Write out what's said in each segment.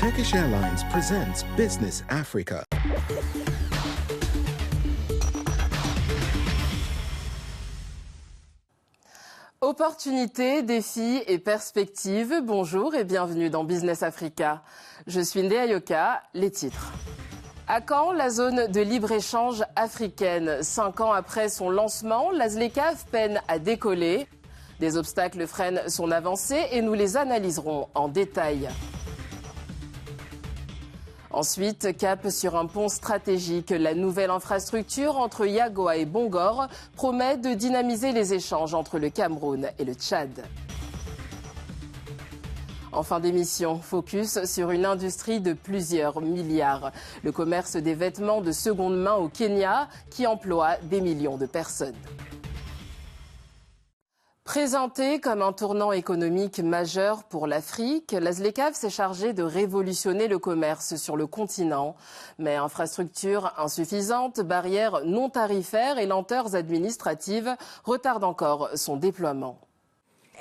Turkish Airlines presents Business Africa. Opportunités, défis et perspectives, bonjour et bienvenue dans Business Africa. Je suis Ndéa Yoka, les titres. À quand la zone de libre-échange africaine? 5 ans après son lancement, la ZLECAf peine à décoller. Des obstacles freinent son avancée et nous les analyserons en détail. Ensuite, cap sur un pont stratégique. La nouvelle infrastructure entre Yagoua et Bongor promet de dynamiser les échanges entre le Cameroun et le Tchad. En fin d'émission, focus sur une industrie de plusieurs milliards. Le commerce des vêtements de seconde main au Kenya qui emploie des millions de personnes. Présentée comme un tournant économique majeur pour l'Afrique, la ZLECAf s'est chargée de révolutionner le commerce sur le continent. Mais infrastructures insuffisantes, barrières non tarifaires et lenteurs administratives retardent encore son déploiement.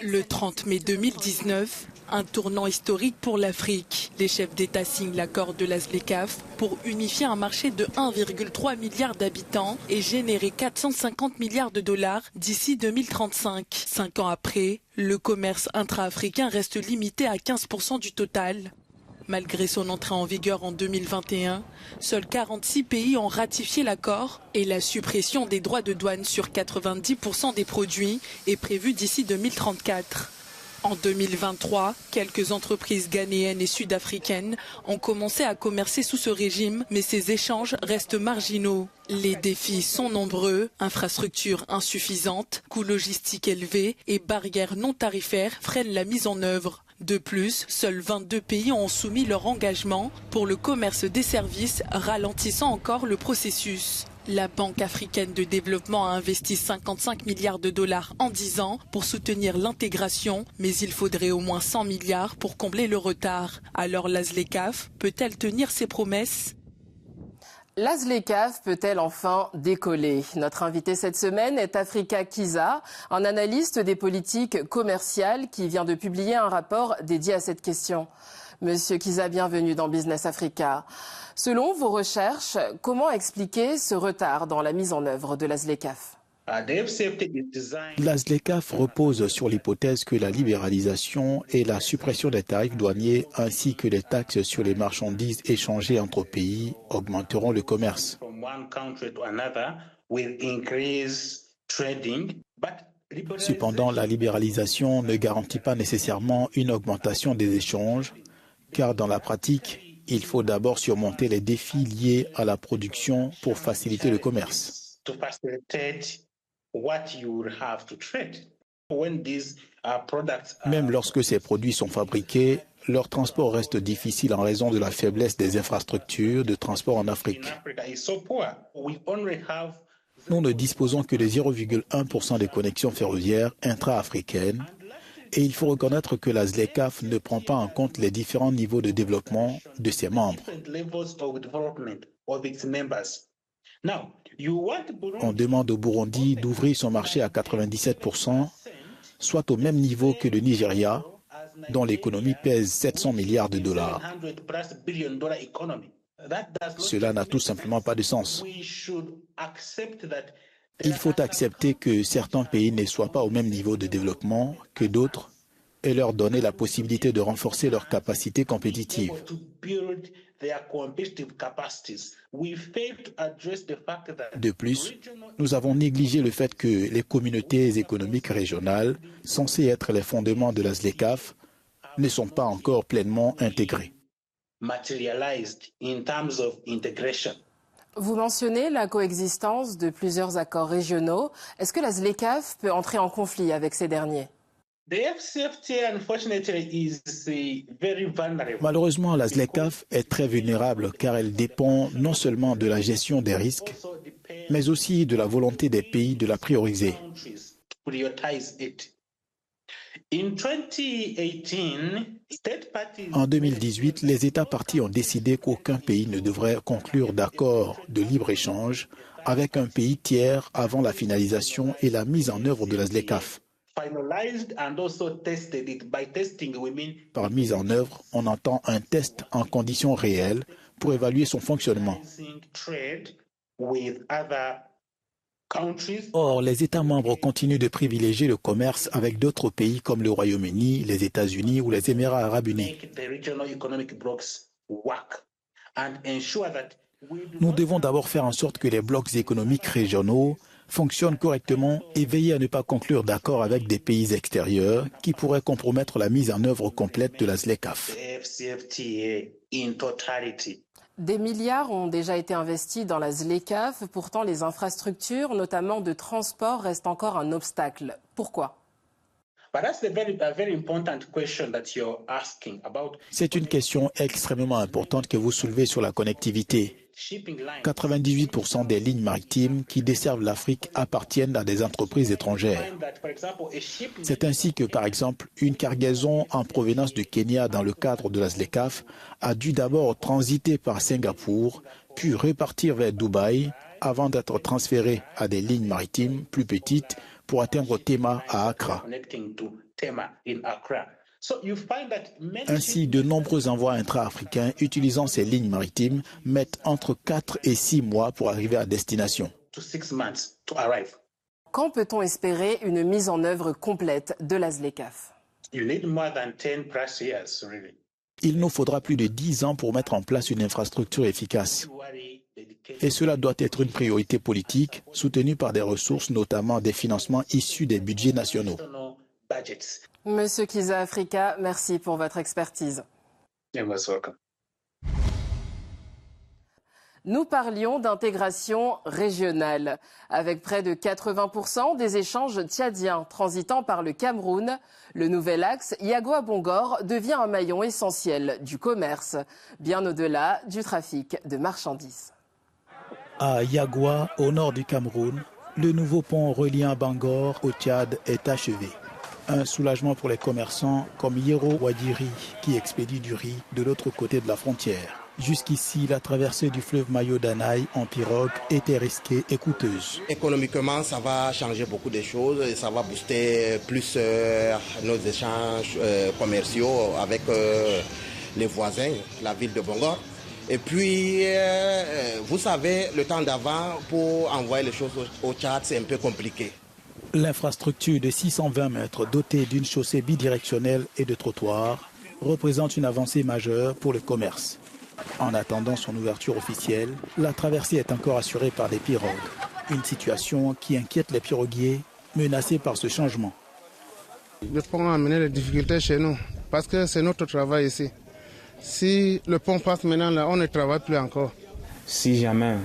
Le 30 mai 2019, un tournant historique pour l'Afrique. Les chefs d'État signent l'accord de la ZLECAf pour unifier un marché de 1,3 milliard d'habitants et générer 450 milliards de dollars d'ici 2035. 5 ans après, le commerce intra-africain reste limité à 15% du total. Malgré son entrée en vigueur en 2021, seuls 46 pays ont ratifié l'accord et la suppression des droits de douane sur 90% des produits est prévue d'ici 2034. En 2023, quelques entreprises ghanéennes et sud-africaines ont commencé à commercer sous ce régime, mais ces échanges restent marginaux. Les défis sont nombreux, infrastructures insuffisantes, coûts logistiques élevés et barrières non tarifaires freinent la mise en œuvre. De plus, seuls 22 pays ont soumis leur engagement pour le commerce des services, ralentissant encore le processus. La Banque africaine de développement a investi 55 milliards de dollars en 10 ans pour soutenir l'intégration, mais il faudrait au moins 100 milliards pour combler le retard. Alors la ZLECAf peut-elle tenir ses promesses ? La ZLECAf peut-elle enfin décoller? Notre invité cette semaine est Africa Kiza, un analyste des politiques commerciales qui vient de publier un rapport dédié à cette question. Monsieur Kiza, bienvenue dans Business Africa. Selon vos recherches, comment expliquer ce retard dans la mise en œuvre de la ZLECAf? La ZLECAf repose sur l'hypothèse que la libéralisation et la suppression des tarifs douaniers ainsi que les taxes sur les marchandises échangées entre pays augmenteront le commerce. Cependant, la libéralisation ne garantit pas nécessairement une augmentation des échanges, car dans la pratique, il faut d'abord surmonter les défis liés à la production pour faciliter le commerce. Même lorsque ces produits sont fabriqués, leur transport reste difficile en raison de la faiblesse des infrastructures de transport en Afrique. Nous ne disposons que de 0,1% des connexions ferroviaires intra-africaines et il faut reconnaître que la ZLECAf ne prend pas en compte les différents niveaux de développement de ses membres. On demande au Burundi d'ouvrir son marché à 97%, soit au même niveau que le Nigeria, dont l'économie pèse 700 milliards de dollars. Cela n'a tout simplement pas de sens. Il faut accepter que certains pays ne soient pas au même niveau de développement que d'autres et leur donner la possibilité de renforcer leurs capacités compétitives. De plus, nous avons négligé le fait que les communautés économiques régionales, censées être les fondements de la ZLECAf, ne sont pas encore pleinement intégrées. Vous mentionnez la coexistence de plusieurs accords régionaux. Est-ce que la ZLECAf peut entrer en conflit avec ces derniers? Malheureusement, la ZLECAf est très vulnérable car elle dépend non seulement de la gestion des risques, mais aussi de la volonté des pays de la prioriser. En 2018, les États parties ont décidé qu'aucun pays ne devrait conclure d'accord de libre-échange avec un pays tiers avant la finalisation et la mise en œuvre de la ZLECAf. Par mise en œuvre, on entend un test en conditions réelles pour évaluer son fonctionnement. Or, les États membres continuent de privilégier le commerce avec d'autres pays comme le Royaume-Uni, les États-Unis ou les Émirats arabes unis. Nous devons d'abord faire en sorte que les blocs économiques régionaux fonctionnent correctement et veiller à ne pas conclure d'accords avec des pays extérieurs qui pourraient compromettre la mise en œuvre complète de la ZLECAf. Des milliards ont déjà été investis dans la ZLECAf. Pourtant, les infrastructures, notamment de transport, restent encore un obstacle. Pourquoi ? C'est une question extrêmement importante que vous soulevez sur la connectivité. 98% des lignes maritimes qui desservent l'Afrique appartiennent à des entreprises étrangères. C'est ainsi que, par exemple, une cargaison en provenance du Kenya dans le cadre de la ZLECAf a dû d'abord transiter par Singapour, puis repartir vers Dubaï, avant d'être transférée à des lignes maritimes plus petites pour atteindre Tema à Accra. Ainsi, de nombreux envois intra-africains utilisant ces lignes maritimes mettent entre 4 et 6 mois pour arriver à destination. Quand peut-on espérer une mise en œuvre complète de la ZLECAf ? Il nous faudra plus de 10 ans pour mettre en place une infrastructure efficace. Et cela doit être une priorité politique, soutenue par des ressources, notamment des financements issus des budgets nationaux. Monsieur Kiza Africa, merci pour votre expertise. Nous parlions d'intégration régionale. Avec près de 80% des échanges tchadiens transitant par le Cameroun, le nouvel axe Yagoua-Bongor devient un maillon essentiel du commerce, bien au-delà du trafic de marchandises. À Yagoua, au nord du Cameroun, le nouveau pont reliant Bangor au Tchad est achevé. Un soulagement pour les commerçants comme Yero Wadiri qui expédie du riz de l'autre côté de la frontière. Jusqu'ici, la traversée du fleuve Mayo-Danaï en pirogue était risquée et coûteuse. Économiquement, ça va changer beaucoup de choses et ça va booster plus nos échanges commerciaux avec les voisins, la ville de Bongor. Et puis, vous savez, le temps d'avant, pour envoyer les choses au Tchad, c'est un peu compliqué. L'infrastructure de 620 mètres dotée d'une chaussée bidirectionnelle et de trottoirs représente une avancée majeure pour le commerce. En attendant son ouverture officielle, la traversée est encore assurée par des pirogues. Une situation qui inquiète les piroguiers menacés par ce changement. Le pont a amené les difficultés chez nous parce que c'est notre travail ici. Si le pont passe maintenant là, on ne travaille plus encore. Si jamais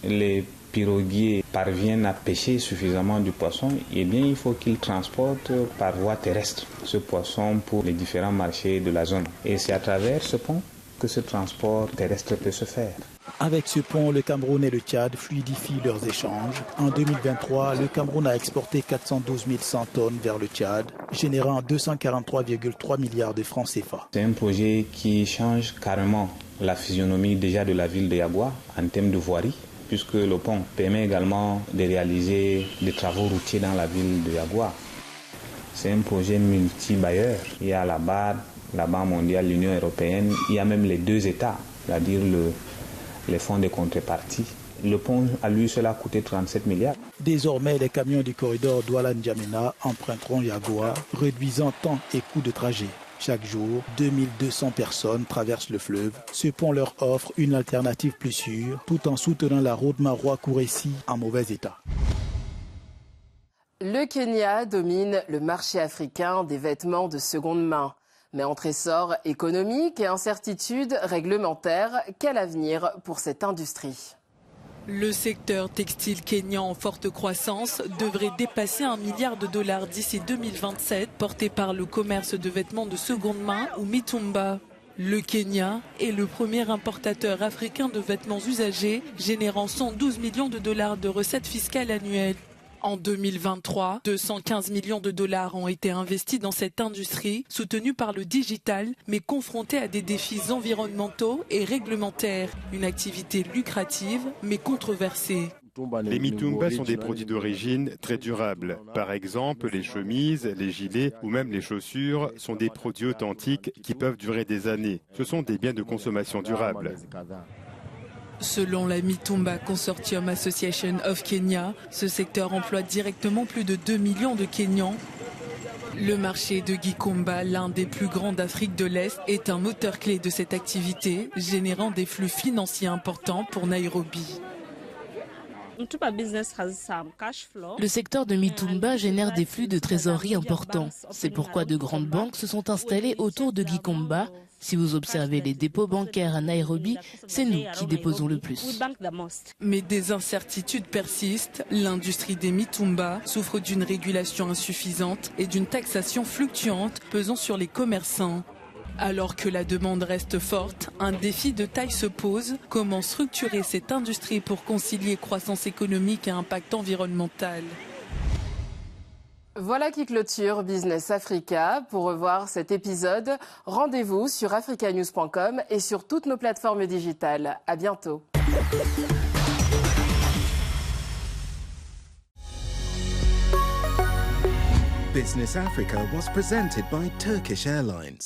les piroguiers parviennent à pêcher suffisamment du poisson, eh bien il faut qu'ils transportent par voie terrestre ce poisson pour les différents marchés de la zone. Et c'est à travers ce pont que ce transport terrestre peut se faire. Avec ce pont, le Cameroun et le Tchad fluidifient leurs échanges. En 2023, le Cameroun a exporté 412 100 tonnes vers le Tchad, générant 243,3 milliards de francs CFA. C'est un projet qui change carrément la physionomie déjà de la ville de Yagoua en termes de voirie, puisque le pont permet également de réaliser des travaux routiers dans la ville de Yagoua. C'est un projet multi-bailleur. Il y a la Banque mondiale, l'Union européenne, il y a même les deux États, c'est-à-dire les fonds de contrepartie. Le pont, à lui seul, a coûté 37 milliards. Désormais, les camions du corridor Douala-N'Djamena emprunteront Yagoua, réduisant temps et coût de trajet. Chaque jour, 2200 personnes traversent le fleuve. Ce pont leur offre une alternative plus sûre, tout en soutenant la route Maroua-Kouressi en mauvais état. Le Kenya domine le marché africain des vêtements de seconde main. Mais entre essor économique et incertitude réglementaire, quel avenir pour cette industrie ? Le secteur textile kényan en forte croissance devrait dépasser $1 milliard d'ici 2027, porté par le commerce de vêtements de seconde main ou Mitumba. Le Kenya est le premier importateur africain de vêtements usagés, générant $112 millions de recettes fiscales annuelles. En 2023, $215 millions ont été investis dans cette industrie, soutenue par le digital, mais confrontée à des défis environnementaux et réglementaires. Une activité lucrative, mais controversée. Les mitumba sont des produits d'origine très durables. Par exemple, les chemises, les gilets ou même les chaussures sont des produits authentiques qui peuvent durer des années. Ce sont des biens de consommation durable. Selon la Mitumba Consortium Association of Kenya, ce secteur emploie directement plus de 2 millions de Kenyans. Le marché de Gikomba, l'un des plus grands d'Afrique de l'Est, est un moteur clé de cette activité, générant des flux financiers importants pour Nairobi. Le secteur de Mitumba génère des flux de trésorerie importants. C'est pourquoi de grandes banques se sont installées autour de Gikomba. Si vous observez les dépôts bancaires à Nairobi, c'est nous qui déposons le plus. Mais des incertitudes persistent. L'industrie des Mitumba souffre d'une régulation insuffisante et d'une taxation fluctuante pesant sur les commerçants. Alors que la demande reste forte, un défi de taille se pose. Comment structurer cette industrie pour concilier croissance économique et impact environnemental ? Voilà qui clôture Business Africa. Pour revoir cet épisode, rendez-vous sur africanews.com et sur toutes nos plateformes digitales. À bientôt. Business Africa was presented by Turkish Airlines.